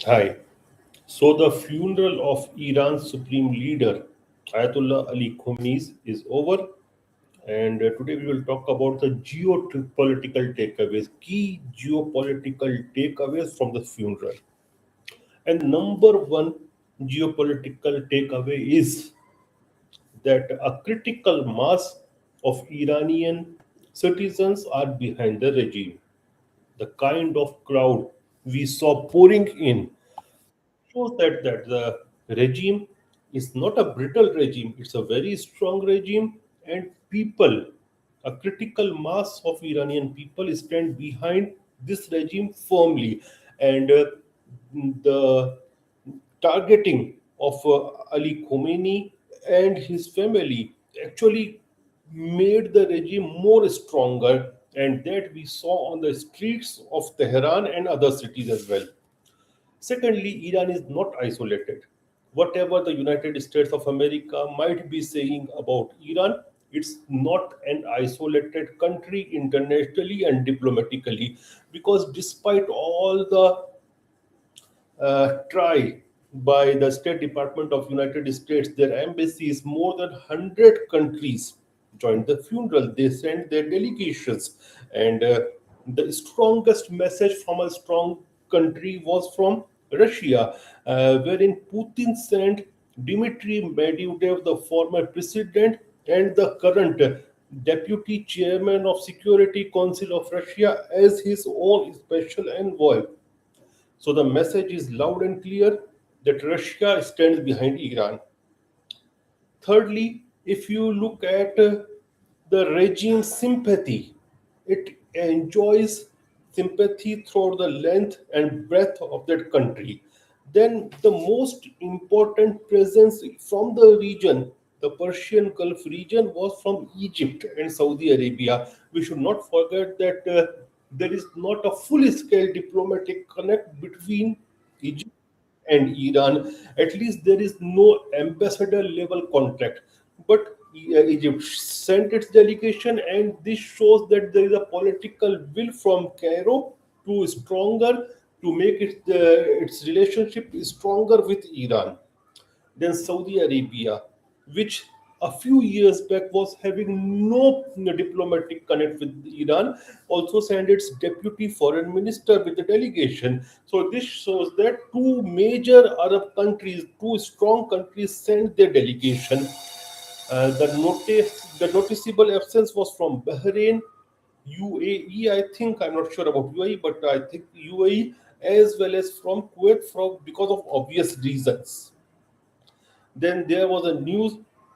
Hi. So the funeral of Iran's supreme leader, Ayatollah Ali Khamenei, is over, and today we will talk about the geopolitical takeaways, key geopolitical takeaways from the funeral. And number one geopolitical takeaway is that a critical mass of Iranian citizens are behind the regime. The kind of crowd we saw pouring in shows that the regime is not a brittle regime, it's a very strong regime, and people, a critical mass of Iranian people, stand behind this regime firmly. And the targeting of Ali Khomeini and his family actually made the regime more stronger, and that we saw on the streets of Tehran and other cities as well. Secondly, Iran is not isolated. Whatever the United States of America might be saying about Iran, it's not an isolated country internationally and diplomatically, because despite all the try by the State Department of United States, their embassies, more than 100 countries joined the funeral. They sent their delegations, and the strongest message from a strong country was from Russia, wherein Putin sent Dmitry Medvedev, the former president and the current deputy chairman of Security Council of Russia, as his own special envoy. So the message is loud and clear that Russia stands behind Iran. Thirdly, if you look at the regime sympathy, it enjoys sympathy throughout the length and breadth of that country. Then the most important presence from the region, the Persian Gulf region, was from Egypt and Saudi Arabia. We should not forget that there is not a full scale diplomatic connect between Egypt and Iran. At least there is no ambassador level contact. But Egypt sent its delegation, and this shows that there is a political will from Cairo to stronger to make its relationship stronger with Iran. Then Saudi Arabia, which a few years back was having no diplomatic connect with Iran, also sent its deputy foreign minister with the delegation. So this shows that two major Arab countries, two strong countries, sent their delegation. The noticeable absence was from Bahrain, UAE. I think I'm not sure about UAE, but I think UAE, as well as from Kuwait, from because of obvious reasons. Then there was a news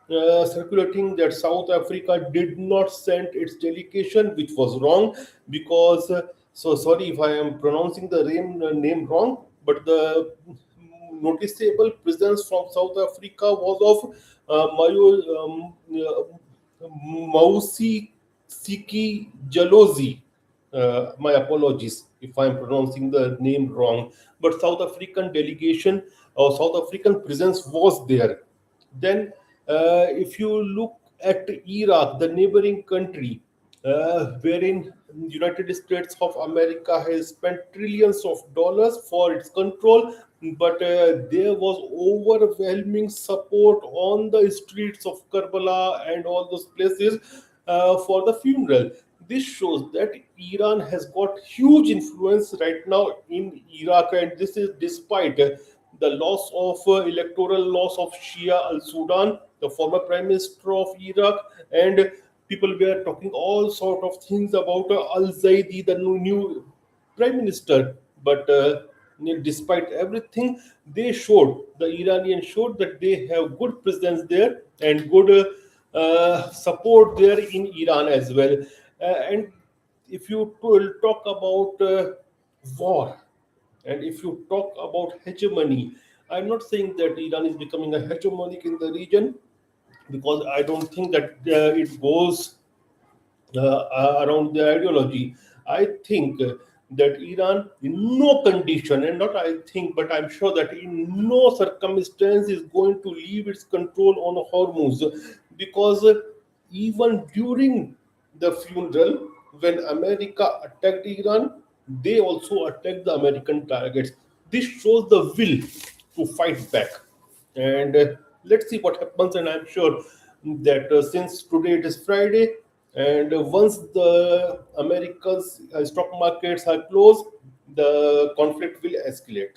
circulating that South Africa did not send its delegation, which was wrong because. So sorry if I am pronouncing the name wrong, but the noticeable presence from South Africa was of Mausi Siki Jalozi. My apologies if I'm pronouncing the name wrong, but South African delegation or South African presence was there. Then, if you look at Iraq, the neighboring country, wherein United States of America has spent trillions of dollars for its control, but there was overwhelming support on the streets of Karbala and all those places for the funeral. This shows that Iran has got huge influence right now in Iraq, and this is despite the loss of electoral loss of Shia al Sudan, the former prime minister of Iraq, and people were talking all sort of things about Al Zaidi, the new prime minister. But despite everything, they showed, the Iranians showed that they have good presence there and good support there in Iran as well. And if you will talk about war, and if you talk about hegemony, I'm not saying that Iran is becoming a hegemonic in the region, because I don't think that it goes around the ideology. I think that Iran, in no condition, and not I think, but I'm sure that in no circumstance is going to leave its control on Hormuz, because even during the funeral, when America attacked Iran, they also attacked the American targets. this shows the will to fight back. And let's see what happens. And I'm sure that since today it is Friday, and once the America's stock markets are closed, the conflict will escalate.